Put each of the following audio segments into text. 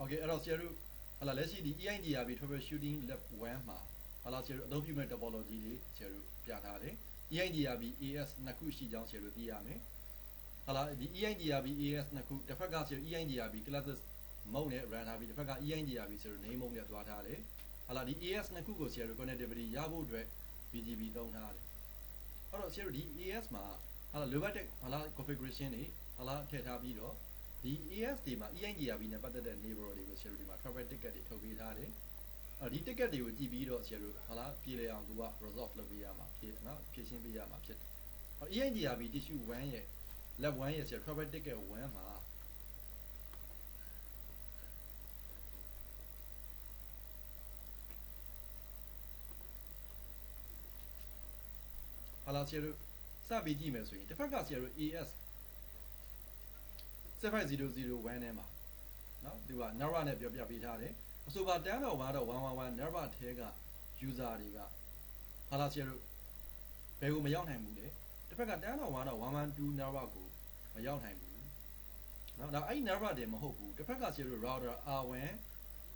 Okay အဲ့တော့ဆရာတို့ဟာလာလက်ရှိဒီ EIDRB troubleshooting lab 1မှာဟာလာဆရာတို့အသုံးပြုမဲ့ topology လေးဆရာတို့ပြထားတယ် EIDRB AS နှစ်ခုရှိကြောင်းဆရာတို့သိရမယ်ဟာလာဒီ EIDRB AS နှစ်ခုတစ်ဖက်ကဆရာတို့ EIDRB classes mode နဲ့ run ထားပြီးတစ်ဖက်က EIDRB ဆရာတို့ name mode နဲ့တွားထားတယ်ဟာလာဒီ AS နှစ်ခုကိုဆရာတို့ connectivity ရဖို့အတွက် BGP သုံးထားတယ်အဲ့တော့ဆရာတို့ဒီ AS မှာဟာလာ lower deck ဟာလာ configuration တွေဟာလာထည့်ထားပြီးတော့ဒီ AS တွေမှာ EIDRB နဲ့ပတ်သက်တဲ့ neighbor တွေကိုဆရာတို့ဒီမှာ travel ticket တွေထုတ်ပေးထားတယ်ဒီ ticket တွေကိုကြည့်ပြီးတော့ဆရာတို့ဟာလာပြည်လည်အောင်သူက resolve လုပ်ပေးရမှာဖြစ်နော်ဖြည့်ရှင်းပေးရမှာဖြစ်တယ်EIDRB tissue 1ရဲ့ lab 1ရဲ့ဆရာ travel ticket 1မှာဟာလာဆရာတို့စပြီးကြည့်မယ်ဆိုရင်တစ်ဖက်ကဆရာတို့ AS 75001ထဲမှာနော်သူက Nara နဲ့ပြောပြပေးထားတယ်အဆိုပါ10.1.111 Nara ထဲက user တွေကဟာလာဆရာတို့ဘယ်ကိုမရောက်နိုင်ဘူးလေတစ်ဖက်က10.1.112 Nara ကိုမရောက်နိုင်ဘူးနော်ဒါအဲ့ Nara တွေမဟုတ်ဘူးတစ်ဖက်ကဆရာတို့ router R1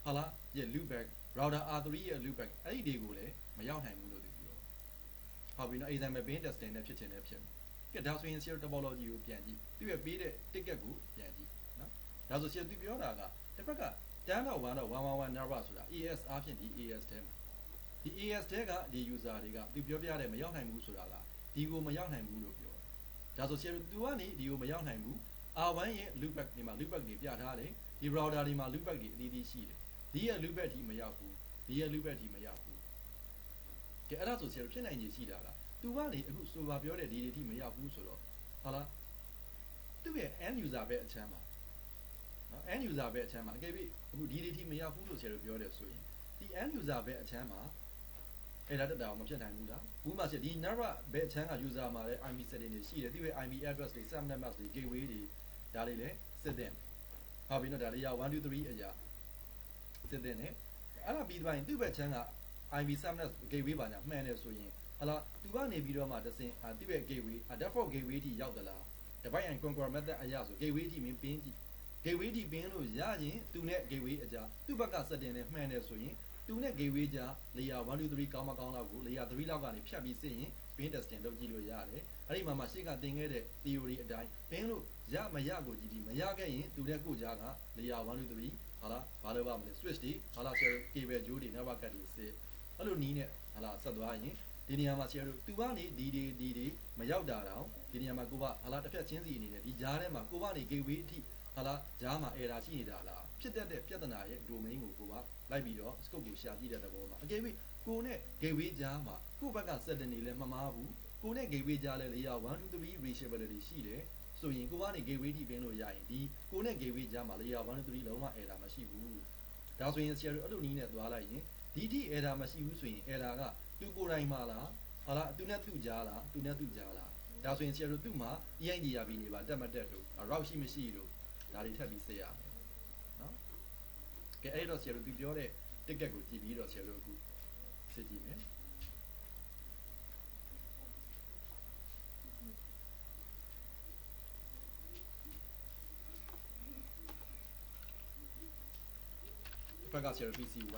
ဟာလာရဲ့ loopback router R3 ရဲ့ loopback အဲ့ဒီတွေကိုလည်းမရောက်နိုင်ဘူးလို့ပြောဟုတ်ပြီနော် example bin testing နဲ့ဖြစ်ချင်တယ်ဖြစ်ကဲဒါဆိုရင် serial topology ကိုပြန်ကြည့်သူရဲ့ပေးတဲ့ ticket ကိုပြန်ကြည့်နော်ဒါဆို serial သူပြောတာကတစ်ဖက်က10.1.111 Nara ဆိုတာ AS အားဖြင့်ဒီ AS ထဲမှာဒီ AS ထဲကဒီ user တွေကသူပြောပြတဲ့မရောက်နိုင်ဘူးဆိုတာကဒီကိုမရောက်နိုင်ဘူးလို့ပြောဒါဆို serial သူကနေဒီကိုမရောက်နိုင်ဘူး R1 ရဲ့ loopback ဒီမှာ loopback တွေပြထားတယ်ဒီ router တွေမှာ loopback တွေအသီးသီးရှိတယ်ဒီရဲ့ loopback ဒီမရောက်ဘူးဒီရဲ့ loopback ဒီမရောက်ဘူးကဲအဲ့ဒါဆို serial ဖြစ်နိုင်ခြေရှိတာကသူကနေအခုဆိုပါပြောတဲ့ဒီတွေထိမရောက်ဘူးဆိုတော့ဟာလားသူ့ရဲ့ end user ပဲအချမ်းပါနော် end user ပဲအချမ်းပါအကယ်၍အခုဒီတွေထိမရောက်ဘူးလို့ဆရာတို့ပြောတယ်ဆိုရင်ဒီ end user ပဲအချမ်းပါအဲ့ဒါတက်တာမဖြစ်နိုင်ဘူးလားဘူးမှရှိဒီ Nara ပဲအချမ်းက user မှာလည်း IP setting တွေရှိတယ်သူ့ရဲ့ IP address တွေ subnet mask တွေ gateway တွေဒါတွေလည်းစစ်တဲ့ဟုတ်ပြီနော်ဒါတွေက1 2 3အရာစစ်တဲ့နဲ့အဲ့ဒါပြီးသွားရင်သူ့ဘက်ချမ်းက IP subnet gateway ပါညာမှန်တယ်ဆိုရင်ဟာလာသူကနေပြီးတော့မှတစင်သူ့ရဲ့ gateway default gateway ထိရောက်သလား divide and conquer method အရာဆို gateway ထိမင်းပင်းကြည့် gateway ထိပင်းလို့ရရင်သူနဲ့ gateway အကြားသူ့ဘက်က setting နဲ့မှန်တယ်ဆိုရင်သူနဲ့ gateway ကြား layer 1 2 3ကောင်းမကောင်းလောက်ကို layer 3လောက်ကနေဖြတ်ပြီးစစ်ရင် pin testing လုပ်ကြည့်လို့ရတယ်အဲ့ဒီမှာရှေ့ကသင်ခဲ့တဲ့ theory အတိုင်းပင်းလို့ရမရကိုကြည့်ပြီးမရခဲ့ရင်သူနဲ့ကိုကြားက layer 1 2 3ဟာလာဘာလို့ပါမလဲ switch တွေဟာလာ cable ကြိုးတွေ network card တွေစစ်အဲ့လိုနီးနဲ့ဟာလာဆက်သွားရင်ဒီနေရာမှာဆရာတို့သူကနေဒီမရောက်တာတော့ဒီနေရာမှာကိုကဟာလာတစ်ဖက်ချင်းစီအနေနဲ့ဒီကြားထဲမှာကိုကနေ gateway အထိဟာလာကြားမှာ error ရှိနေတာလားဖြစ်တတ်တဲ့ပြဿနာရဲ့ domain ကိုကိုကလိုက်ပြီးတော့ scope ကိုရှာကြည့်တဲ့သဘောမှာအကယ်၍ကိုနဲ့ gateway ကြားမှာကိုဘက်က setting တွေလည်းမမှားဘူးကိုနဲ့ gateway ကြားလည်း layer 1 2 3 reachability ရှိတယ်ဆိုရင်ကိုကနေ gateway ထိပင်းလို့ရရင်ဒီကိုနဲ့ gateway ကြားမှာ layer 1 2 3လုံးဝ error မရှိဘူးဒါဆိုရင်ဆရာတို့အဲ့လိုနည်းနဲ့သွားလိုက်ရင်ဒီထိ error မရှိဘူးဆိုရင် error ကသူကိုယ်တိုင်မှာလားဟာလားသူနဲ့သူကြားလားသူနဲ့သူကြားလားဒါဆိုရင်ဆရာတို့သူ့မှာ EIDRB နေပါတက်မတက်လို့ route ရှိမရှိလို့ဒါတွေထပ်ပြီးစစ်ရမယ်နော်ကဲအဲ့တော့ဆရာတို့သူပြောတဲ့ ticket ကိုကြည့်ပြီးတော့ဆရာတို့အခုစစ်ကြည့်မယ်ဘက်ကဆရာတို့ PC1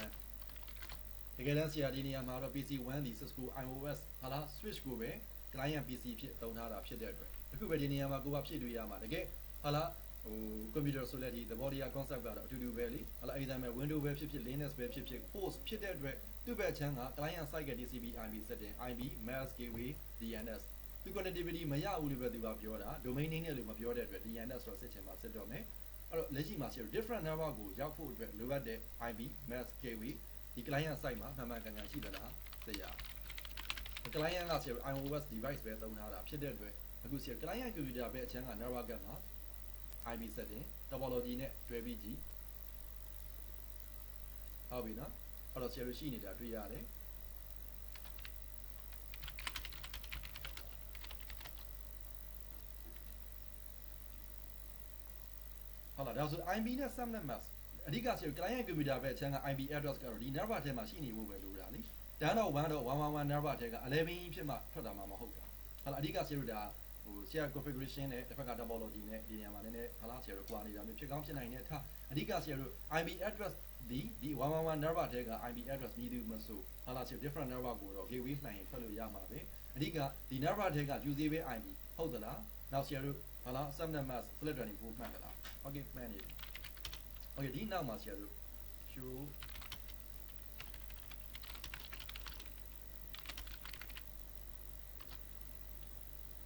တကယ်တမ်းဆရာဒီနေရာမှာတော့ PC1 ဒီ Cisco iOS ဟာလား switch ကိုပဲ client PC ဖြစ်သုံးထားတာဖြစ်တဲ့အတွက်အခုပဲဒီနေရာမှာကိုကဖြည့်တွေ့ရမှာတကယ်ဟာလားဟို computer ဆိုလည်းဒီသဘောတရား concept ကတော့အတူတူပဲလေဟာလား example window ပဲဖြစ်ဖြစ် linux ပဲဖြစ်ဖြစ် host ဖြစ်တဲ့အတွက်သူ့ဘက်ချမ်းက client side က TCP IP setting IP mask gateway DNS သူ connectivity မရဘူးလို့ပဲသူကပြောတာ domain name နဲ့လို့မပြောတဲ့အတွက် DNS တော့စစ်ချင်မှာစစ်တော့မယ်အဲ့တော့လက်ရှိမှာဆရာ different network ကိုရောက်ဖို့အတွက်လိုအပ်တဲ့ IP mask gateway ဒီ client side မှာမှန်ကန်ကန်ရှိသလားသိရ client ကဆရာ iOS device ပဲသုံးထားတာဖြစ်တဲ့အတွက်အခုဆရာ client computer ပဲအချမ်းက network ကမှာ IP setting topology နဲ့တွဲပြီးကြည့်ဟုတ်ပြီနော်အဲ့တော့ဆရာတို့ရှိနေတာတွေ့ရတယ်ဟုတ်လားဒါဆို IP နဲ့ subnet mask အဓိကဆရာ client computer ပဲအချမ်းက IP address ကတော့ဒီ network ထဲမှာရှိနေဖို့ပဲလိုတာလေ10.1.111 network ထဲက11ဖြစ်မှထွက်တာမှမဟုတ်တာဟုတ်လားအဓိကဆရာတို့ဒါ ဆရာ configuration နဲ့တစ်ဖက်က topology နဲ့ဒီနေရာမှာနည်းနည်းဟာလားဆရာတို့ကွာနေတာမျိုးဖြစ်ကောင်းဖြစ်နိုင်တယ်ထားအဓိကဆရာတို့ IP address ဒီ111 network ထဲက IP address မြည်သူမဆိုဟာလားဆရာ different network ကိုတော့ gateway နိုင်ရင်ထွက်လို့ရမှာပဲအဓိကဒီ network ထဲက usable IP ဟုတ်သလားနောက်ဆရာတို့ဟာလား subnet mask split 24မှန်သလား okay မှန်နေပြီ okay ဒီနောက်မှာဆရာတို့ show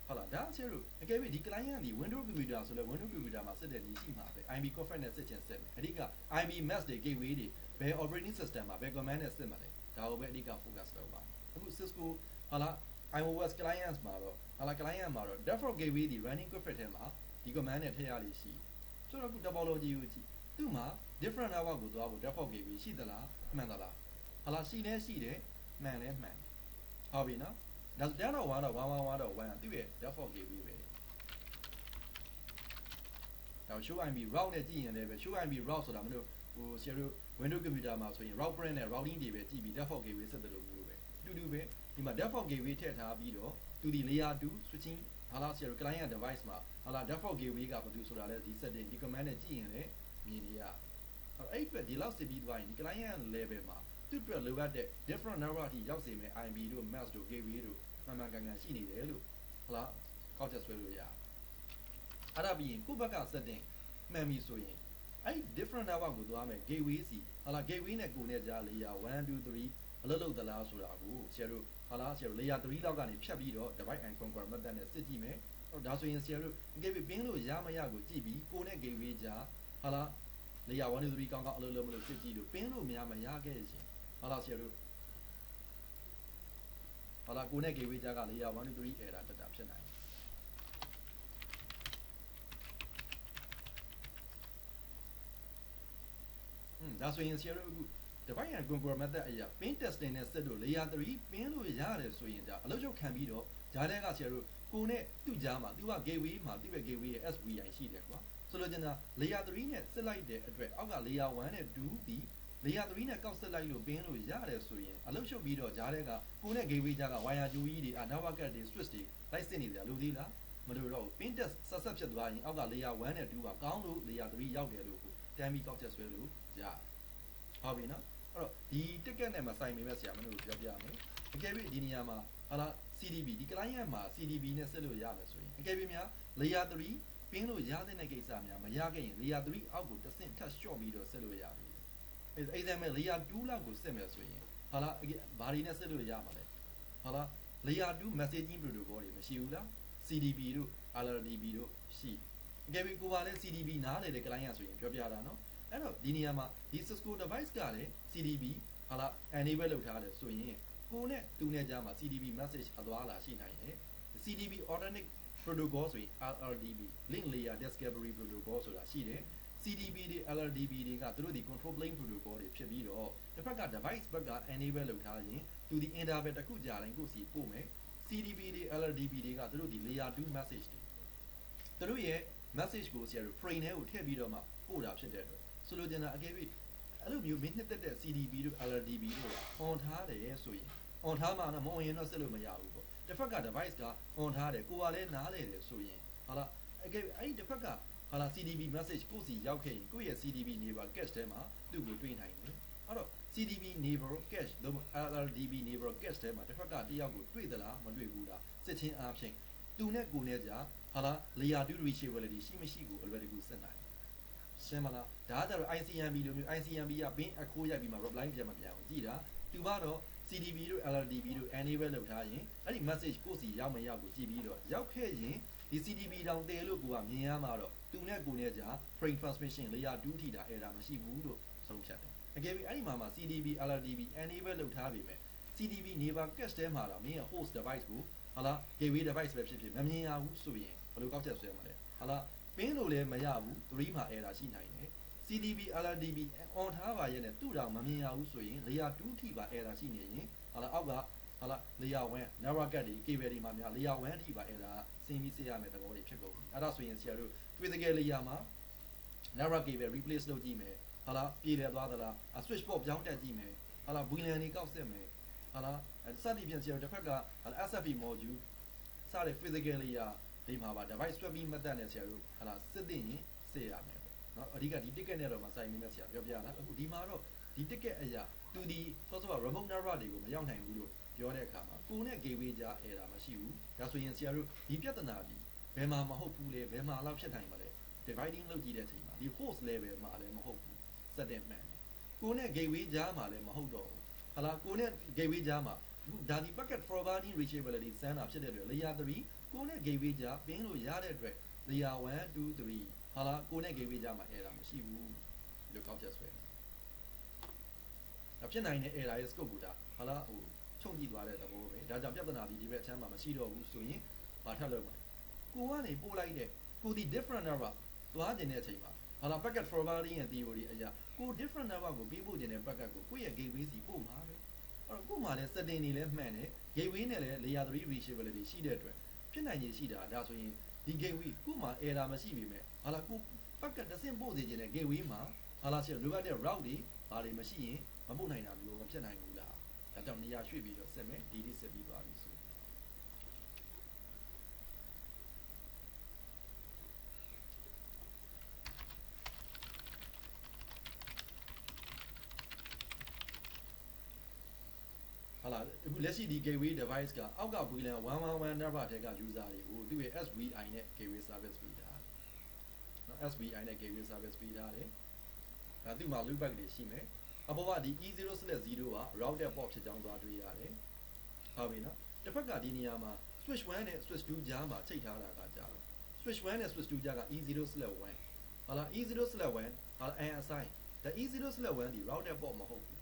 ဟုတ်လားဒါဆရာတို့အကယ်၍ဒီ client ကဒီ window computer ဆိုလဲ window computer မှာစစ်တဲ့နည်းရှိမှာပဲ IP config နဲ့စစ်ချင်စစ်မယ်အဓိက IP mask တွေ gateway တွေဘယ် operating system မှာဘယ် command နဲ့စစ်မှာလဲဒါကိုပဲအဓိက focus လုပ်ပါအခု Cisco ဟာလား iOS clients မှာတော့ဟာလား client မှာတော့ default gateway ဒီ running config ထဲမှာဒီ command နဲ့ထည့်ရလိမ့်ရှိဆိုတော့အခု topology ကိုကြည့်သူ့မှာ different network ကိုသွားဖို့ default gateway ရှိသလားမှန်သလားဟာလားရှိတယ်မှန်လဲမှန်ဟုတ်ပြီနော်ဒါဆို1.1.111.1သူ့ရဲ့ default gateway ပဲဒါ show IP route နဲ့ကြည့်ရင်လည်းပဲ show IP route ဆိုတာမလို့ဟိုဆရာတို့ window computer မှာဆိုရင် route print နဲ့ routing တွေပဲကြည့်ပြီး default gateway ဆက်တယ်လို့မျိုးပဲအတူတူပဲဒီမှာ default gateway ထည့်ထားပြီးတော့သူဒီ layer 2 switching ဟာလားဆရာတို့ client device မှာဟာလား default gateway ကဘာလို့ဆိုတာလဲဒီ setting ဒီ command နဲ့ကြည့်ရင်လည်းမြင်နေရအဲ့အတွက်ဒီလောက်စစ်ပြီးသွားရင်ဒီ client level မှာသူ့အတွက်လိုအပ်တဲ့ different network ထိရောက်စေမယ့် IP တို့ mask တို့ gateway တို့မှန်ကန်ရှိနေတယ်လို့ဟလားကောက်ချက်ဆွဲလို့ရအဲ့ဒါပြီးရင်ကိုယ့်ဘက်က setting မှန်ပြီဆိုရင်အဲ့ different network ကိုသွားမယ် gateway စီဟလား gateway နဲ့ကိုနဲ့ကြား layer 1 2 3အလုပ်လုပ်သလားဆိုတာကိုဆရာတို့ဟလားဆရာတို့ layer 3လောက်ကနေဖြတ်ပြီးတော့ divide and conquer method နဲ့စစ်ကြည့်မယ်ဒါဆိုရင်ဆရာတို့ gateway ပင်းလို့ရမရကိုကြည့်ပြီးကိုနဲ့ gateway ကြားဟလား layer 1 2 3ကောင်းကောင်းအလုပ်လုပ်မလို့စစ်ကြည့်လို့ပင်းလို့မရခဲ့ရင်ဟလားဆရာတို့ဟလာကိုနဲ့ gateway ကြားက layer 1 2 3 error တက်တာဖြစ်နိုင်ဒါဆိုရင်ဆရာတို့အခု divide and conquer method အရာ pin testing နဲ့စစ်လို့ layer 3 pin လို့ရတယ်ဆိုရင်ဒါအလုပ်ချုပ်ခံပြီးတော့ဂျားတဲ့ကဆရာတို့ကိုနဲ့သူ့ကြားမှာသူက gateway မှာသူ့ရဲ့ gateway ရဲ့ SVI ရှိတယ်ကွာဆိုလိုချင်တာ layer 3နဲ့စစ်လိုက်တဲ့အတွက်အောက်က layer 1နဲ့2ဒီ layer 3နဲ့ကောက်ဆက်လိုက်လို့ပင်းလို့ရတယ်ဆိုရင်အလုပ်ရှုပ်ပြီးတော့ဂျားတဲ့ကကိုနဲ့ gateway ကြားက wire ကြိုးကြီးတွေnetwork တွေ switch တွေလိုက်စစ်နေကြလို့သေးလားမလို့တော့ pin test ဆက်ဖြစ်သွားရင်အောက်က layer 1နဲ့2ကကောင်းလို့ layer 3ရောက်တယ်လို့တမ်းပြီးကောက်ချက်ဆွဲလို့ရဟုတ်ပြီနော်အဲ့တော့ဒီ ticket နဲ့မဆိုင်ပေမဲ့ဆရာမတို့ပြောပြမယ်အကယ်၍ဒီနေရာမှာဟာလား CDB ဒီ client မှာ CDB နဲ့စစ်လို့ရမယ်ဆိုရင်အကယ်၍များ layer 3 ပင်းလို့ရတဲ့ကိစ္စများမရခဲ့ရင် layer 3အောက်ကိုတစ်ဆင့်ထပ်လျှော့ပြီးတော့စစ်လို့ရပြီအဲ့ဒါမဲ့ layer 2လောက်ကိုစစ်မယ်ဆိုရင်ဟာလားဘာတွေနဲ့စစ်လို့ရမှာလဲဟာလား layer 2 messaging protocol တွေမရှိဘူးလား CDB တို့ LRDB တို့ရှိအကယ်၍ကိုပါလဲ CDB နားလေတဲ့ client ဆိုရင်ပြောပြတာနော်အဲ့တော့ဒီနေရာမှာဒီ Cisco device ကလည်း CDB ဟာလား enable လုပ်ထားတယ်ဆိုရင်ကိုနဲ့သူနဲ့ကြားမှာ CDB message အသွားလာရှိနိုင်တယ် CDB alternate protocol ဆိုရင် LRDB link layer discovery protocol ဆိုတာရှိတယ် CDB တွေ LRDB တွေကသူတို့ဒီ control plane protocol တွေဖြစ်ပြီးတော့တစ်ဖက်က device ဘက်က enable လုပ်ထားရင်သူဒီ interval တစ်ခုကြာတိုင်းကိုစီပို့မယ် CDB တွေ LRDB တွေကသူတို့ဒီ layer 2 message တွေသူတို့ရဲ့ message ကိုဆရာတို့ frame ထဲကိုထည့်ပြီးတော့မှပို့တာဖြစ်တဲ့အတွက်ဆိုလိုချင်တာအကယ်၍အဲ့လိုမျိုးမင်းနှစ်သက်တဲ့ CDB တို့ LRDB တို့က on ထားတယ်ဆိုရင် on ထားမှတော့မ on ရင်တော့စစ်လို့မရဘူးပေါ့တစ်ဖက်က device က on ထားတယ်ကိုကလည်းနားလေတယ်ဆိုရင်ဟာလားအကယ်အဲ့ဒီတစ်ဖက်ကဟာလား CDB message ကိုစီရောက်ခဲ့ရင်ကိုယ့်ရဲ့ CDB neighbor cache ထဲမှာသူ့ကိုတွေ့နိုင်တယ်အဲ့တော့ CDB neighbor cache သို့မဟုတ် LRDB neighbor cache ထဲမှာတစ်ဖက်ကတယောက်ကိုတွေ့သလားမတွေ့ဘူးလားစစ်ချင်းအားဖြင့်သူနဲ့ကိုနဲ့ကြာဟာလား layer 2 reachability ရှိမရှိကိုအလွယ်တကူစစ်နိုင်ရှင်းမလားဒါကတော့ ICMP လိုမျိုး ICMP ကဘင်းအခိုးရိုက်ပြီးမှ reply ပြန်မပြန်ဘူးကြည့်တာသူကတော့ CDB တို့ LRDB တို့ enable လုပ်ထားရင်အဲ့ဒီ message ကိုစီရောက်မရောက်ကိုကြည့်ပြီးတော့ရောက်ခဲ့ရင်ဒီ CDB တောင်တဲလို့ကိုကမြင်ရမှာတော့သူနဲ့ကိုနဲ့ကြာ frame transmission layer 2ထိတာ error မရှိဘူးလို့ဆုံးဖြတ်တယ်အကယ်၍အဲ့ဒီမှာ CDB LRDB enable လုပ်ထားပြီမဲ့ CDB neighbor cache ထဲမှာတော့မင်းရဲ့ host device ကိုဟာလား gateway device ပဲဖြစ်ဖြစ်မမြင်ရဘူးဆိုရင်ဘယ်လိုကောက်ချက်ဆွဲမှာလဲဟာလားပင်းလို့လည်းမရဘူး3မှာ error ရှိနိုင်တယ် CDB LRDB on ထားပါရဲ့နဲ့သူ့တောင်မမြင်ရဘူးဆိုရင် layer 2ထိပါ error ရှိနေရင်ဟာလားအောက်ကဟာလား layer 1 network တွေ cable တွေမှာများ layer 1ထိပါ error ဆင်းပြီးစစ်ရမယ့်သဘောတွေဖြစ်ကုန်ပြီအဲ့ဒါဆိုရင်ဆရာတို့ physical layer မှာ network cable replace လုပ်ကြည့်မယ်ဟာလားပြေလည်သွားသလား switch port ပြောင်းတက်ကြည့်မယ်ဟာလား boolean တွေကောက်စစ်မယ်ဟာလားစသဖြင့်ဆရာတို့တစ်ဖက်က SFP module စတဲ့ physical layer ဒီမှာပါ device ဆွဲပြီးမှတ်တတ်နေဆရာတို့ဟာလားစစ်သိရင်စစ်ရမယ်ပေါ့နော်အဓိကဒီ ticket နဲ့တော့မဆိုင်မိမဲ့ဆရာပြောပြလားအခုဒီမှာတော့ဒီ ticket အရာသူဒီစောစောက remote network တွေကိုမရောက်နိုင်ဘူးလို့ပြောတဲ့အခါမှာကိုနဲ့ gateway ကြား error မရှိဘူးဒါဆိုရင်ဆရာတို့ဒီပြဿနာဒီဘယ်မှာမဟုတ်ဘူးလေဘယ်မှာလောက်ဖြစ်နိုင်မလဲ dividing လုပ်ကြည့်တဲ့အချိန်မှာဒီ host level မှာလည်းမဟုတ်ဘူး set တဲ့မှန်ကိုနဲ့ gateway ကြားမှာလည်းမဟုတ်တော့ဘူးဟာလားကိုနဲ့ gateway ကြားမှာဒါဒီ packet forwarding reachability စမ်းတာဖြစ်တဲ့အတွက် layer 3ကိုနဲ့ gateway ကြားပင်းလို့ရတဲ့အတွက် layer 1 2 3ဟာလားကိုနဲ့ gateway ကြားမှာ error မရှိဘူးလို့ကောက်ချက်ဆွဲဖြစ်နိုင်တဲ့ error ရဲ့ scope ကိုဒါဟာလားဟိုချုပ်ကြည့်သွားတဲ့သဘောပဲဒါကြောင့်ပြဿနာဒီဘက်အချမ်းမှာမရှိတော့ဘူးဆိုရင်ဘာထပ်လုပ်မလဲကိုကနေပို့လိုက်တဲ့ကိုဒီ different network သွားကျင်တဲ့အချိန်မှာဟာလား packet forwarding ရဲ့ theory အရာကို different network ကိုပေးပို့ကျင်တဲ့ packet ကိုကိုယ့်ရဲ့ gateway စီပို့မှာပဲအဲ့တော့ကို့မှာလည်း setting တွေလည်းမှန်တယ် gateway နဲ့လည်း layer 3 reachability ရှိတဲ့အတွက်ဖြစ်နိုင်ခြေရှိတာဒါဆိုရင်ဒီ gateway ကို့မှာ error မရှိပေမဲ့ဟာလားကို packet တစ်ဆင့်ပို့စေချင်တဲ့ gateway မှာဟာလားလိုအပ်တဲ့ route တွေဘာတွေမရှိရင်မပို့နိုင်တာမျိုးမဖြစ်နိုင်ဘူးလားဒါကြောင့်နေရာရွှေ့ပြီးတော့ဆက်မယ်ဒီဒီဆက်ပြီးသွားပြီဆိုဟာလားအခုလက်ရှိဒီ gateway device ကအောက်က VLAN 111 network ထဲက user တွေကိုသူ့ရဲ့ SVI နဲ့ gateway service ပေးတာနော် SVI နဲ့ gateway service ပေးထားတယ်ဒါသူ့မှာ loopback တွေရှိမယ်အပေါ်ကဒီ E0/0 က routed port ဖြစ်ကြောင်းသွားတွေ့ရတယ်ဟုတ်ပြီနော်တစ်ဖက်ကဒီနေရာမှာ switch 1နဲ့ switch 2ကြားမှာချိန်ထားတာကကြာတော့ switch 1နဲ့ switch 2ကြားက E0/1 ဟာလား E0/1 ဟာလား an assign ဒါ E0/1 ဒီ routed port မဟုတ်ဘူး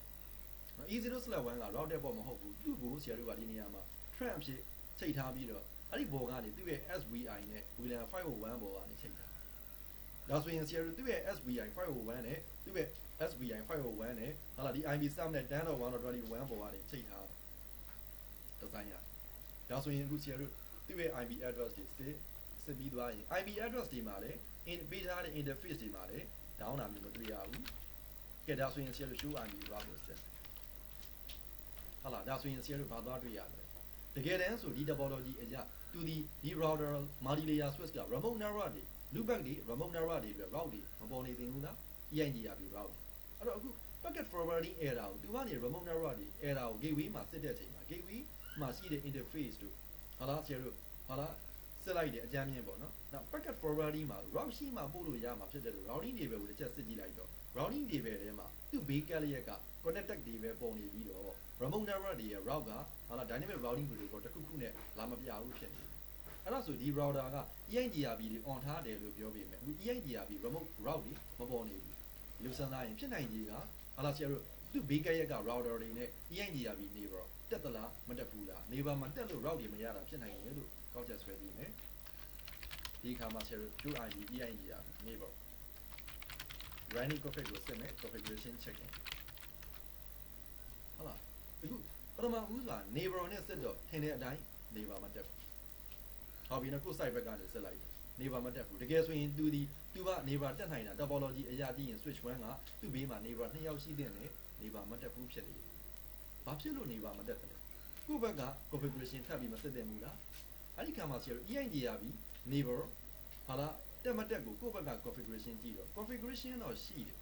နော် E0/1 က routed port မဟုတ်ဘူးသူ့ကိုဆရာတို့ကဒီနေရာမှာ trend အဖြစ်ချိန်ထားပြီးတော့အဲ့ဒီဘော်ကနေသူ့ရဲ့ SVI နဲ့ VLAN 501ဘော်ကနေချိန်ထားဒါဆိုရင်ဆရာတို့သူ့ရဲ့ SVI 501နဲ့သူ့ရဲ့ SVI 501နဲ့ဟာလားဒီ IP sub နဲ့ 10.1.21 ပေါ်ကနေချိန်ထားဒီဇိုင်းရဒါဆိုရင်အခုဆရာတို့သူ့ရဲ့ IP address တွေစစ်ပြီးသွားရင် IP address ဒီမှာလည်း ပေးထားတဲ့ interface ဒီမှာလည်း down တာမျိုးမတွေ့ရဘူးကဲဒါဆိုရင်ဆရာတို့ show IP route ကိုဆက်ဟာလားဒါဆိုရင်ဆရာတို့ဘာသွားတွေ့ရလဲတကယ်တမ်းဆိုဒီ topology အရာသူဒီ router multi layer switch က remote network တွေ loopback တွေ remote network တွေအတွက် route တွေမပေါ်နေသင့်ဘူးလား EIGRP route အဲ့တော့အခု packet forwarding error ကိုသူကနေ remote network တွေ error ကို gateway မှာစစ်တဲ့အချိန်မှာ gateway မှာရှိတဲ့ interface တို့ဟာလားဆရာတို့ဟာလားစစ်လိုက်တဲ့အကြမ်းမြင့်ပေါ့နော်နောက် packet forwarding မှာ route ရှိမှပို့လို့ရမှာဖြစ်တဲ့လို့ routing level ကိုတစ်ချက်စစ်ကြည့်လိုက်တော့ routing level ထဲမှာသူ့ base ကလျက်က connect tag တွေပဲပုံနေပြီးတော့ remote network တွေရဲ့ route ကဟာလား dynamic routing protocol တစ်ခုခုနဲ့လာမပြဘူးဖြစ်နေတယ်အဲ့ဒါဆိုဒီ router က EIGRP တွေ on ထားတယ်လို့ပြောပေမဲ့အခု EIGRP remote route တွေမပေါ်နေဘူးလူစမ်းသားရင်ဖြစ်နိုင်ကြီးကဟာလားဆရာတို့သူ့ base ကလျက်က router တွေနဲ့ EIGRP neighbor တက်သလားမတက်ဘူးလား neighbor မှာတက်လို့ route တွေမရတာဖြစ်နိုင်တယ်လို့ကောက်ချက်ဆွဲပြီးမယ်ဒီခါမှာဆရာတို့ show IP EIGRP neighbor running config ကိုစစ်မယ် configuration checking ဟုတ်လားအခုပထမဦးစွာ neighbor နဲ့စစ်တော့ထင်တဲ့အတိုင်း neighbor မတက်ဘူးဟောပြီးတော့ကိုယ် site ဘက်ကနေစစ်လိုက် neighbor မတက်ဘူးတကယ်ဆိုရင်သူက neighbor တက်နိုင်တာ topology အရာကြည့်ရင် switch 1ကသူ့ဘေးမှာ neighbor 2ယောက်ရှိတဲ့နဲ့ neighbor မတက်ဘူးဖြစ်နေတယ်ဘာဖြစ်လို့ neighbor မတက်တယ်လဲကိုယ့်ဘက်က configuration ထပ်ပြီးမစစ်တဲ့မူလားအဲ့ဒီခါမှာဆရာတို့ EIGRP neighbor ဟာလားတက်မတက်ကိုကိုယ့်ဘက်က configuration ကြည့်တော့ configuration တော့ရှိတယ်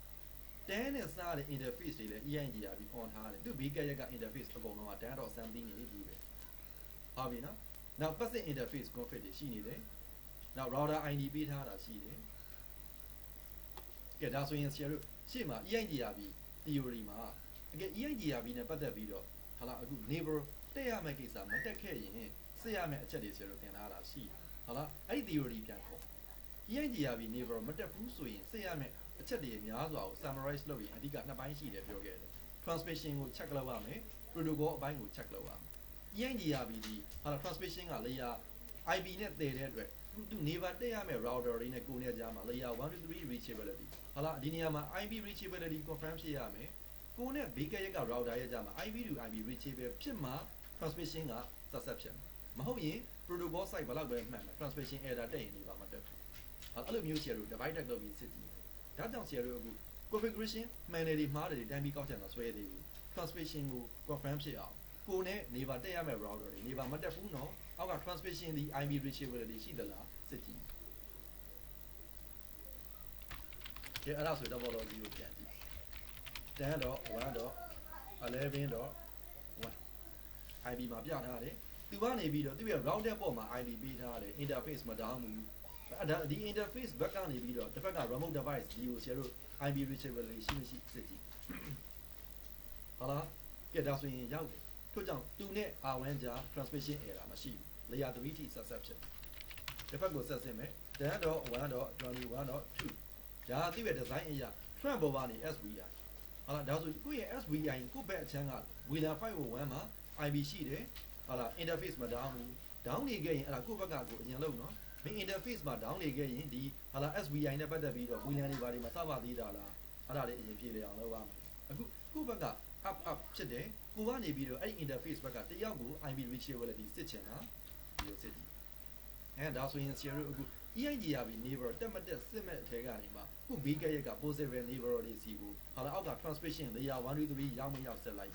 တန်းနဲ့စားတဲ့ interface တွေလည်း EIGRP on ထားတယ်သူ့ base ကလျက်က interface အကုန်လုံးက 10.something နေပြီပဲဟုတ်ပြီနော်နောက် passive interface config တွေရှိနေတယ်နောက် router ID ပေးထားတာရှိတယ်ကဲဒါဆိုရင်ဆရာတို့ရှေ့မှာ EIGRP theory မှာအကယ် EIGRP နဲ့ပတ်သက်ပြီးတော့ဟာလားအခု neighbor တက်ရမယ့်ကိစ္စမတက်ခဲ့ရင်စစ်ရမယ့်အချက်တွေဆရာတို့သင်ထားတာရှိတယ်ဟာလားအဲ့ဒီ theory ပြန်ခေါ် EIGRP neighbor မတက်ဘူးဆိုရင်စစ်ရမယ့်အချက်တွေများစွာကို summarize လုပ်ရင်အဓိကနှစ်ပိုင်းရှိတယ်ပြောခဲ့တယ် transmission ကို check လုပ်ရမယ် protocol အပိုင်းကို check လုပ်ရမယ် EIGRP ဒီဟာလား transmission က layer IP နဲ့တည်တဲ့အတွက်သူ neighbor တက်ရမယ့် router တွေနဲ့ကိုယ်နဲ့ကြားမှာ layer 1 to 3 reachability ဟာလားဒီနေရာမှာ IP reachability confirm ဖြစ်ရမယ်ကိုယ်နဲ့ base ကလျက်က router ရဲ့ကြားမှာ IP to IP reachable ဖြစ်မှ transmission က success ဖြစ်မယ်မဟုတ်ရင် protocol site ဘယ်လောက်ပဲမှန်မယ် transmission error တက်ရင် neighbor မတက်ဘူးအဲ့လိုမျိုးဆရာတို့ divide တက်လုပ်ပြီးစစ်ကြည့်ဒါကြောင့်ဆရာတို့အခု configuration မှန်တယ်တွေမှားတယ်တွေတန်းပြီးကောက်ချက်မှာဆွဲသေးဘူး transmission ကို confirm ဖြစ်အောင်ကိုယ်နဲ့ neighbor တက်ရမယ့် router တွေ neighbor မတက်ဘူးနော် အောက်က transmission ဒီ IP reachability ရှိသလားစစ်ကြည့်ကဲအဲ့ဒါဆိုတော့ဘောလုံးကြီးကိုပြန်ကြည့်10.1.11.1 IP မှာပြထားတယ်သူကနေပြီးတော့သူရဲ့ router ပေါ်မှာ IP ပေးထားတယ် interface မတောင်းဘူးဒီ interface ဘက်ကနေပြီးတော့တစ်ဖက်က remote device ဒီကိုဆရာတို့ IP reachability ရှိမရှိစစ်ကြည့်ဟုတ်လားကဲဒါဆိုရင်ရောက်တယ်ထို့ကြောင့်သူနဲ့ R1 ကြား transmission error မရှိဘူး layer 3 ထိဆက်ဖြစ်တစ်ဖက်ကိုဆက်စင်မယ် 10.1.21.2 ဒါကသူ့ရဲ့ design အရာ trend ပေါ်ကနေ SVI ဟုတ်လားဒါဆိုကိုယ့်ရဲ့ SVI ကိုယ့်ဘက်အချမ်းက VLAN 501မှာ IP ရှိတယ်ဟုတ်လား interface မ down ဘူး down နေခဲ့ရင်အဲ့ဒါကိုယ့်ဘက်ကကိုအရင်လုံးနော်မင်း interface မှာ down နေခဲ့ရင်ဒီဟာလာ SVI နဲ့ပတ်သက်ပြီးတော့ VLAN တွေဘာတွေမှာစပါသေးတာလားအဲ့ဒါလေးအရင်ဖြေလေအောင်လုပ်ရမယ်အခုကိုယ့်ဘက်က up ဖြစ်တယ်ကိုကနေပြီးတော့အဲ့ဒီ interface ဘက်ကတယောက်ကို IP reachability စစ်ချင်တာဒီလိုစစ်ကြည့်အဲ့ဒါဆိုရင်ဆရာတို့အခု EIGRB neighbor တက်မတက်စစ်မဲ့အထဲကနေမှာခု big ရက်က positive neighbor တွေစီကိုဟာလာအောက်က transmission layer 1 2 3ရောက်မရောက်ဆက်လိုက်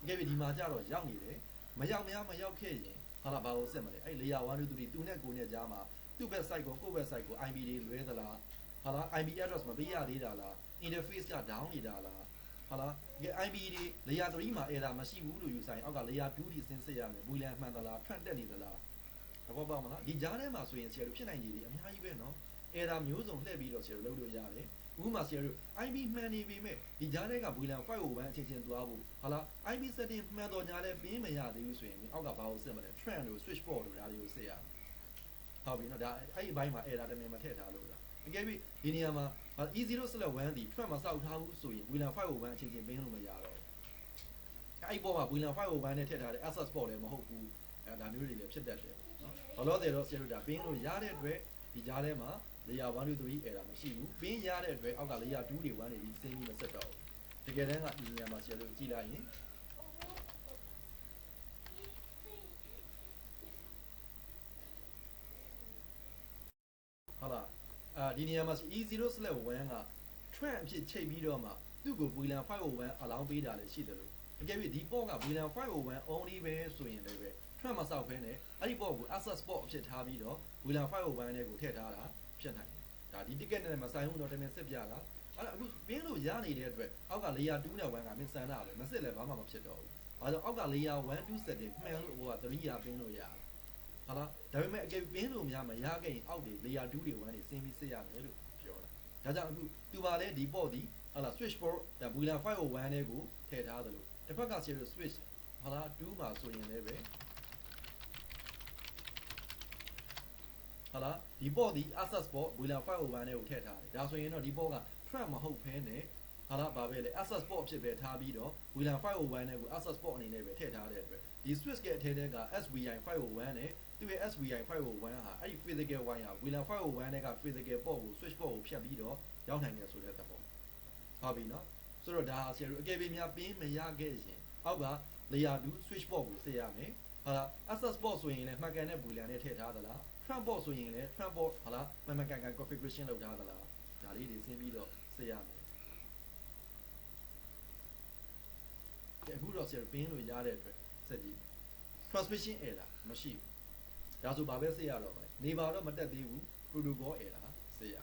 အကယ်ပြီးဒီမှာကျတော့ရောက်နေတယ်မရောက်ခဲ့ရင်ဟာလာဘာလို့စစ်မလဲအဲ့ layer 1 2 3သူနဲ့ကိုနဲ့ကြားမှာသူ့ဘက် site ကိုကိုယ့်ဘက် site ကို IP တွေလွဲသလားဟာလာ IP address မပေးရသေးတာလား interface က down နေတာလားဟာလာ IP တွေ layer 3မှာ error မရှိဘူးလို့ယူဆိုင်အောက်က layer 2ထိဆင်းစစ်ရမယ် VLAN မှန်သလားထွက်တက်နေသလားသဘောပေါက်မလားဒီကြားထဲမှာဆိုရင်ဆရာတို့ဖြစ်နိုင်ခြေတွေအများကြီးပဲเนาะ error မျိုးစုံလှည့်ပြီးတော့ဆရာတို့လုပ်လို့ရတယ်ဥပမာဆရာတို့ IP မှန်နေပြီမဲ့ဒီကြားထဲက VLAN 501အချင်းချင်းသွားဖို့ဟာလာ IP setting မှန်တော်ညာလဲပင်းမရသေးဘူးဆိုရင်အောက်ကဘာကိုစစ်မလဲ trend တို့ switch port တို့ဒါတွေကိုစစ်ရမယ်ဟုတ်ပြီเนาะဒါအဲ့ဒီဘိုင်းမှာ error တမင်မထည့်ထားလို့လားအကယ်၍ဒီနေရာမှာ E0/1 ဒီ trend မှာစောက်ထားဘူးဆိုရင် VLAN 501အချင်းချင်းပင်းလို့မရတော့အဲ့ဒီပေါ်မှာ VLAN 501နဲ့ထည့်ထားတဲ့ access port လည်းမဟုတ်ဘူးအဲ့ဒါမျိုးတွေလည်းဖြစ်တတ်တယ်ဘာလို့လဲတော့ဆရာတို့ဒါပင်းလို့ရတဲ့အတွက်ဒီကြားထဲမှာ layer 1 2 3 error မရှိဘူးပင်းရတဲ့အတွက်အောက်က layer 2တွေ1တွေဒီစင်းကြီးမဆက်တော့ဘူးတကယ်တမ်းကဒီနေရာမှာဆရာတို့ကြည့်လိုက်ရင်ဟုတ်လားဒီနေရာမှာ E0/1 က trend အဖြစ်ချိန်ပြီးတော့မှသူ့ကို VLAN 501 allow ပေးတာလည်းရှိတယ်လို့အကယ်၍ဒီ port က VLAN 501 only ပဲဆိုရင်လည်းပဲ trend မဆောက်ဖဲနဲ့အဲ့ဒီ port ကို access port အဖြစ်ထားပြီးတော့ VLAN 501နဲ့ကိုထည့်ထားတာဖြစ်နိုင်တယ်ဒါဒီ ticket နဲ့မဆိုင်ဘူးတော့တမင်စစ်ပြတာအဲ့ဒါအခုပင်းလို့ရနေတဲ့အတွက်အောက်က layer 2နဲ့1ကမင်းစမ်းတာပဲမစစ်လည်းဘာမှမဖြစ်တော့ဘူးဘာကြောင့်အောက်က layer 1 2 setting မှန်လို့ဟိုက3ရာပင်းလို့ရတယ်ဟာလားဒါပေမဲ့အကယ်ပင်းလို့များမရခဲ့ရင်အောက်တွေ layer 2တွေ1တွေဆင်းပြီးစစ်ရမယ်လို့ပြောတာဒါကြောင့်အခုသူပါလဲဒီ port ဒီဟာလား switch port ဒါ VLAN 501နဲ့ကိုထည့်ထားသလိုတစ်ဖက်က serial switch ဟာလား2မှာဆိုရင်လည်းပဲဟာလားဒီ port ဒီ access port VLAN 501နဲ့ကိုထည့်ထားတယ်ဒါဆိုရင်တော့ဒီ port က trend မဟုတ်ဘဲနဲ့ဟာလားဘာပဲလဲ access port အဖြစ်ပဲထားပြီးတော့ VLAN 501နဲ့ကို access port အနေနဲ့ပဲထည့်ထားတဲ့အတွက်ဒီ switch ရဲ့အထဲက SVI 501နဲ့သူ့ရဲ့ SVI 501ဟာအဲ့ဒီ physical wire ဟာ VLAN 501နဲ့က physical port ကို switch port ကိုဖြတ်ပြီးတော့ရောက်နိုင်တယ်ဆိုတဲ့သဘောဟုတ်ပြီနော်ဆိုတော့ဒါဆရာတို့အကယ်၍များပင်းမရခဲ့ရင်အောက်က layer 2 switch port ကိုစစ်ရမယ်ဟာလား access port ဆိုရင်လည်းမှတ်ကန်တဲ့ VLAN နဲ့ထည့်ထားသလား trend port ဆိုရင်လည်း trend port ဟာလားမှန်ကန် configuration လုပ်ထားသလားဒါလေးတွေဆင်းပြီးတော့စစ်ရမယ်အခုတော့ဆရာပင်းလို့ရတဲ့အတွက်စက်ကြည့် transmission error မရှိဘူးဒါဆိုဘာပဲစစ်ရတော့မလဲနေပါတော့မတက်သေးဘူး protocol error စစ်ရ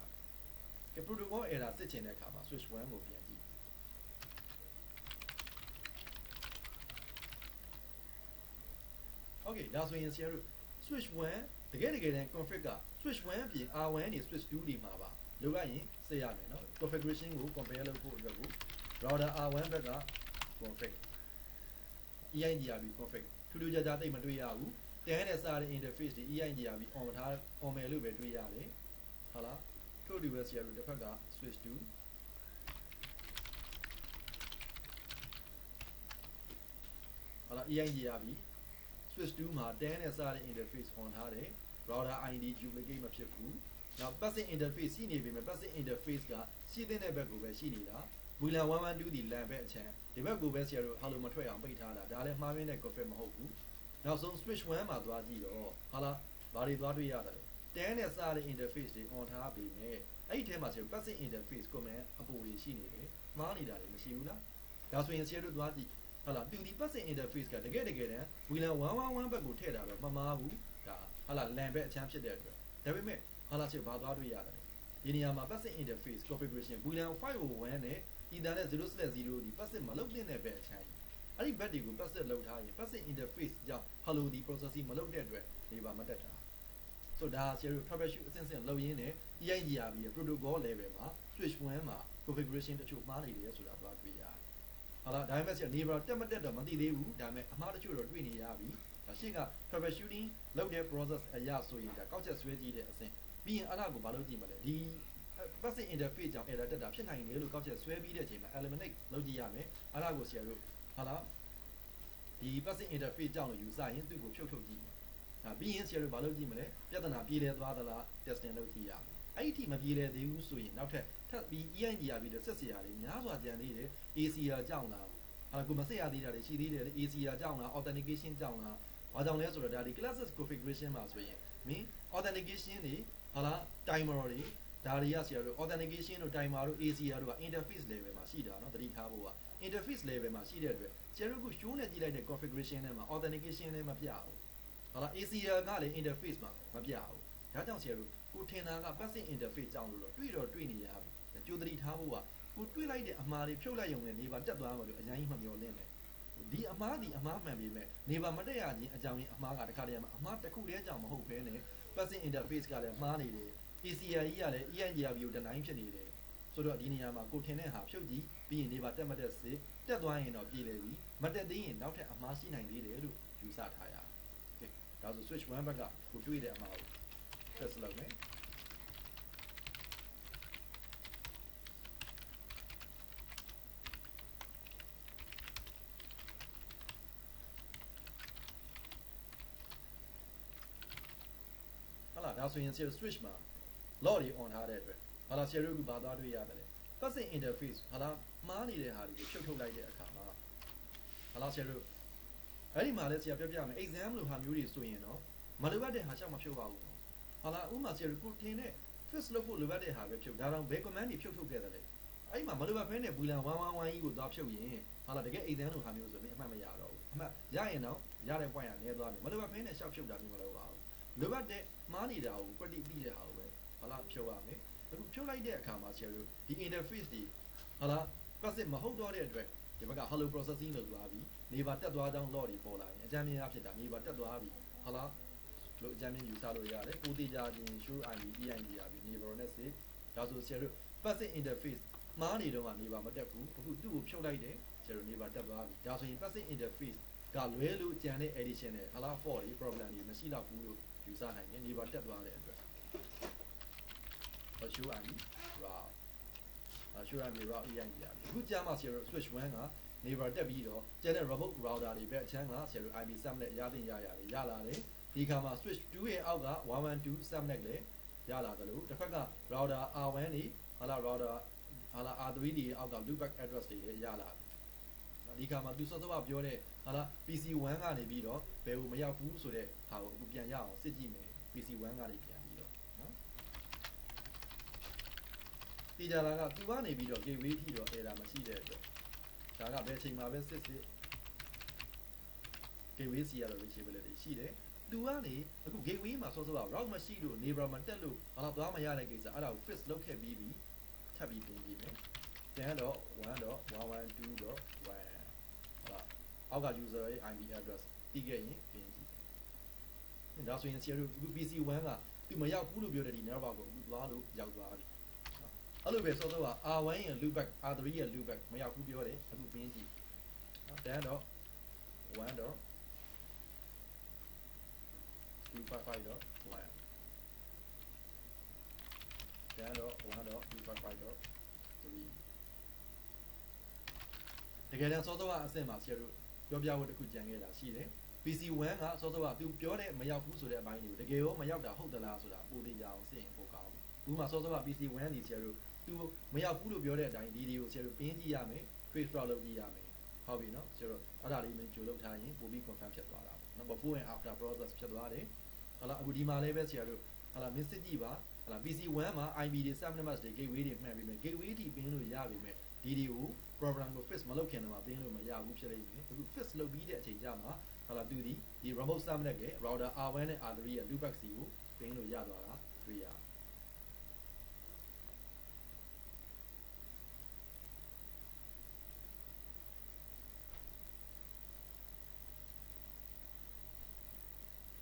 ကဲ protocol error စစ်ချင်တဲ့အခါမှာ switch 1ကိုပြန်ကြည့်โอเคဒါဆိုရင်ဆရာတို့ switch 1တကယ်တမ်း config က switch 1အပြင် R1 နေ switch 2တွေမှာပါလိုရရင်စစ်ရမယ်เนาะ configuration ကို compare လုပ်ဖို့အတွက်ကို router R1 ဘက်က config EIGRB config ထူးထူးခြားခြားတိတ်မတွေ့ရဘူးတန်းနဲ့စားတဲ့ interface တွေ EIGRB on ထား on မယ်လို့ပဲတွေ့ရတယ်ဟုတ်လားထို့တူပဲဆရာတို့တစ်ဖက်က switch 2ဟုတ်လား EIGRB switch 2မှာတန်းနဲ့စားတဲ့ interface on ထားတယ် router ID duplicate မဖြစ်ဘူးနောက် passive interface ရှိနေပြီမဲ့ passive interface ကရှိတဲ့ဘက်ကိုပဲရှိနေတာ VLAN 112ဒီ LAN ဘက်အချမ်းဒီဘက်ကိုပဲဆရာတို့ဟာလိုမထွက်အောင်ပိတ်ထားတာဒါလည်းမှားရင်းတဲ့ config မဟုတ်ဘူးနောက်ဆုံး switch 1မှာသွားကြည့်တော့ဟာလားဘာတွေသွားတွေ့ရတယ်လဲတန်းနဲ့စားတဲ့ interface တွေ on ထားပြီမဲ့အဲ့ဒီထဲမှာဆရာတို့ passive interface command အပိုတွေရှိနေတယ်မှားနေတာတွေမရှိဘူးလားဒါဆိုရင်ဆရာတို့သွားကြည့် ဟုတ်လားသူဒီ passive interface ကတကယ်တန် VLAN 111ဘက်ကိုထည့်တာတော့မမှားဘူးဒါဟုတ်လား LAN ဘက်အချမ်းဖြစ်တဲ့အတွက်ဒါပေမဲ့ဟုတ်လားချစ်ဘာသွားတွေ့ရတယ်ဒီနေရာမှာ passive interface configuration VLAN 501နဲ့ Ethernet 0/0ဒီ passive မလုပ်တဲ့ဘက်အချမ်းအဲ့ဒီဘက်တွေကို passive လုပ်ထားရင် passive interface ကြောင့် hello ဒီ processing မလုပ်တဲ့အတွက်နေပါမတက်တာဆိုတော့ဒါဆရာတို့ troubleshoot အဆင့်ဆင့်လုပ်ရင်းနဲ့ EIGRP ရဲ့ protocol level မှာ switch 1မှာ configuration တချို့မှားနေတယ်ဆိုတာသွားတွေ့ရတယ်ဟုတ်လားဒါပေမဲ့ဆရာ neighbor တက်မတက်တော့မသိသေးဘူးဒါပေမဲ့အမှားတချို့တော့တွေ့နေရပြီဒါရှေ့က troubleshooting လုပ်တဲ့ process အရာဆိုရင်ဒါကောက်ချက်ဆွဲကြည့်တဲ့အဆင့်ပြီးရင်အဲ့ဒါကိုဘာလုပ်ကြည့်မလဲဒီ passive interface ကြောင့် error တက်တာဖြစ်နိုင်တယ်လို့ကောက်ချက်ဆွဲပြီးတဲ့အချိန်မှာ eliminate လုပ်ကြည့်ရမယ်အဲ့ဒါကိုဆရာတို့ဟုတ်လားဒီ passive interface ကြောင့်လို့ယူဆရင်သူ့ကိုဖြုတ်ထုတ်ကြည့်ပြီးရင်ဆရာတို့ဘာလုပ်ကြည့်မလဲပြဿနာပြေလည်သွားသလား testing လုပ်ကြည့်ရမယ်အဲ့ဒီအထိမပြေလည်သေးဘူးဆိုရင်နောက်ထပ်ထပ်ပြီး EIGRP ပြီးတော့ဆက်စရာတွေများစွာကြံသေးတယ် ACR ကြောင့်လားကိုမဆက်ရသေးတာတွေရှိသေးတယ် ACR ကြောင့်လား authentication ကြောင့်လားဘာကြောင့်လဲဆိုတော့ဒါဒီ classes configuration မှာဆိုရင်မင်း authentication တွေဟုတ်လား timer တွေဒါတွေကဆရာတို့ authentication တို့ timer တို့ ACR တို့က interface level မှာရှိတာเนาะသတိထားဖို့က interface level မှာရှိတဲ့အတွက်ဆရာတို့က show နဲ့ကြည့်လိုက်တဲ့ configuration ထဲမှာ authentication လည်းမပြဘူးဟုတ်လား ACR ကလည်း interface မှာမပြဘူးဒါကြောင့်ဆရာတို့ကိုထင်တာက passive interface ကြောင့်လို့တွေ့နေရပြီကြိုသတိထားဖို့ကကိုတွေ့လိုက်တဲ့အမှားတွေဖြုတ်လိုက်ရုံနဲ့နေပါတက်သွားမှာလို့အရင်ကြီးမမျှော်လင့်နဲ့ဒီအမှားဒီအမှားမှန်ပြီမဲ့နေပါမတက်ရခြင်းအကြောင်းရင်းအမှားကတခါတည်းမှာအမှားတစ်ခုတည်းကြောင့်မဟုတ်ဘဲနဲ့ passive interface ကလည်းမှားနေတယ် ACR ကြီးကလည်း EIGRP ကို deny ဖြစ်နေတယ်ဆိုတော့ဒီနေရာမှာကိုထင်တဲ့ဟာဖြုတ်ကြည့်ပြီးရင်နေပါတက်မတက်စစ်တက်သွားရင်တော့ပြည်လေပြီမတက်သေးရင်နောက်ထပ်အမှားရှိနိုင်သေးတယ်လို့ယူဆထားရတယ်ကဲဒါဆို switch 1 ဘက်ကကိုတွေ့တဲ့အမှားကို test လုပ်မယ်ဒါဆိုရင် switch မှာ lock တွေ on ထားတဲ့အတွက်ဟာလာ share ကိုဘာသွားတွေ့ရတယ်လဲ passive interface ဟာလာမှားနေတဲ့ဟာတွေကိုဖြုတ်ထုတ်လိုက်တဲ့အခါမှာဟာလာ share အဲ့ဒီမှာလဲဆရာပြောပြမယ် exam လိုဟာမျိုးတွေဆိုရင်တော့မလိုအပ်တဲ့ဟာရှောက်မဖြုတ်ပါဘူးဟာလာဥမာ share ကိုထင်တဲ့ fix လုပ်ဖို့လိုအပ်တဲ့ဟာပဲဖြုတ်ဒါတော့ဘယ် command တွေဖြုတ်ထုတ်ခဲ့တယ်လဲအဲ့မှာမလိုအပ်ဖဲနဲ့ VLAN 111ကြီးကိုသွားဖြုတ်ရင်ဟာလာတကယ် exam လိုဟာမျိုးဆိုရင်အမှတ်မရတော့ဘူးအမှတ်ရရင်တော့ရတဲ့ point ကနည်းသွားပြီမလိုအပ်ဖဲနဲ့ရှောက်ဖြုတ်တာမျိုးမလုပ်ပါဘူးလိုအပ်တဲ့မှားနေတာကို quality ပြီးတဲ့ဟာကိုပဲဟာလာဖြုတ်ရမယ်အခုဖြုတ်လိုက်တဲ့အခါမှာ share ဒီ interface ဒီဟာလာ passive မဟုတ်တော့တဲ့အတွက်ဒီဘက်က hello processing လုပ်သွားပြီနေပါတက်သွားကြောင်း log တွေပေါ်လာရင်အကြမ်းမြင်အဖြစ်တာနေပါတက်သွားပြီဟာလာလို့အကြမ်းမြင်ယူဆလို့ရတယ်ကိုတေချာချင်း show ID EIGRP နေပါတော့နဲ့စစ်ဒါဆို share passive interface မှားနေတော့ကနေပါမတက်ဘူးအခုသူ့ကိုဖြုတ်လိုက်တယ် share နေပါတက်သွားပြီဒါဆိုရင် passive interface ကလွဲလို့ကြံတဲ့ addition နဲ့ဟာလာ fault တွေ problem တွေမရှိတော့ဘူးလို့ယူဆနိုင်တယ်နေပါတက်သွားတဲ့အတွက် show ID raw show ID raw EIGRP အခုကြာမှ share switch 1ကနေပါတက်ပြီးတော့ကျန်တဲ့ remote router တွေပဲအချမ်းက share IP subnet ရတဲ့ရရတယ်ရလာတယ်ဒီခါမှာ switch 2ရဲ့အောက်က112 subnet လည်းရလာတယ်လို့တစ်ဖက်က router R1 တွေဟာလာ router ဟာလာ R3 တွေအောက်က loopback address တွေလည်းရလာတယ်ဒီခါမှာသူစောစောကပြောတဲ့ဟာလာ PC1 ကနေပြီးတော့ဘယ်ကိုမရောက်ဘူးဆိုတဲ့ဟာကိုအခုပြန်ရအောင်စစ်ကြည့်မယ် PC1 ကနေပြန်ပြီးတော့နော်ဒီကြလာကသူကနေပြီးတော့ gateway ထိတော့ error မရှိတဲ့အတွက်ဒါကဘယ်အချိန်မှာပဲစစ် gateway စီရတော့ reachability ရှိတယ်သူကနေအခု gateway မှာစောစောက route မရှိလို့ neighbor မှာတက်လို့ဘာလို့သွားမရတဲ့ကိစ္စအဲ့ဒါကို fix လုပ်ခဲ့ပြီးထပ်ပြီးပြင်ကြည့်မယ်ပြန်တော့ 1.112.1 ဟုတ်လားအောက်က user ရဲ့ IP address တီးခဲ့ရင်ပြင်ကြည့်ဒါဆိုရင်ဆရာတို့အခု PC1 ကသူမရောက်ဘူးလို့ပြောတဲ့ဒီ network ကိုအခုသွားလို့ရောက်သွားပြီအဲ့လိုပဲစောစောက R1 ရဲ့ loopback R3 ရဲ့ loopback မရောက်ဘူးပြောတယ်အခုပြင်ကြည့်ပြန်တော့ 1.255.1 ပြန်တော့ 1.255.3 တကယ်တမ်းစောစောကအဆင့်မှာဆရာတို့ပြောပြဖို့တခုကြံခဲ့တာရှိတယ် PC1 ကစောစောကသူပြောတဲ့မရောက်ဘူးဆိုတဲ့အပိုင်းတွေကိုတကယ်ရောမရောက်တာဟုတ်သလားဆိုတာပိုသေးကြအောင်စစ်ရင်ပိုကောင်းတယ်ဥပမာစောစောက PC1 ဒီဆရာတို့သူမရောက်ဘူးလို့ပြောတဲ့အတိုင်းဒီတွေကိုဆရာတို့ပင်းကြည့်ရမယ် trace route လုပ်ကြည့်ရမယ်ဟုတ်ပြီနော်ဆရာတို့အဲ့ဒါလေးမင်းကြိုလုပ်ထားရင်ပိုပြီး confirm ဖြစ်သွားတာပေါ့နော် before and after process ဖြစ်သွားတယ်ဟုတ်လားအခုဒီမှာလည်းပဲဆရာတို့ဟုတ်လားမင်းစစ်ကြည့်ပါဟုတ်လား PC1 မှာ IP တွေ subnet mask တွေ gateway တွေမှန်ပြီးမယ် gateway ထိပင်းလို့ရပြီမယ်ဒီတွေကို program ကို fix မလုပ်ခင်တော့မှပေးလို့မရဘူးဖြစ်လိမ့်မယ်အခု fix လုပ်ပြီးတဲ့အချိန်ကျမှဟာလာသူဒီ remote subnet ရဲ့ router R1 နဲ့ R3 ရဲ့ loopback စီကိုပေးလို့ရသွားတာတွေ့ရတယ်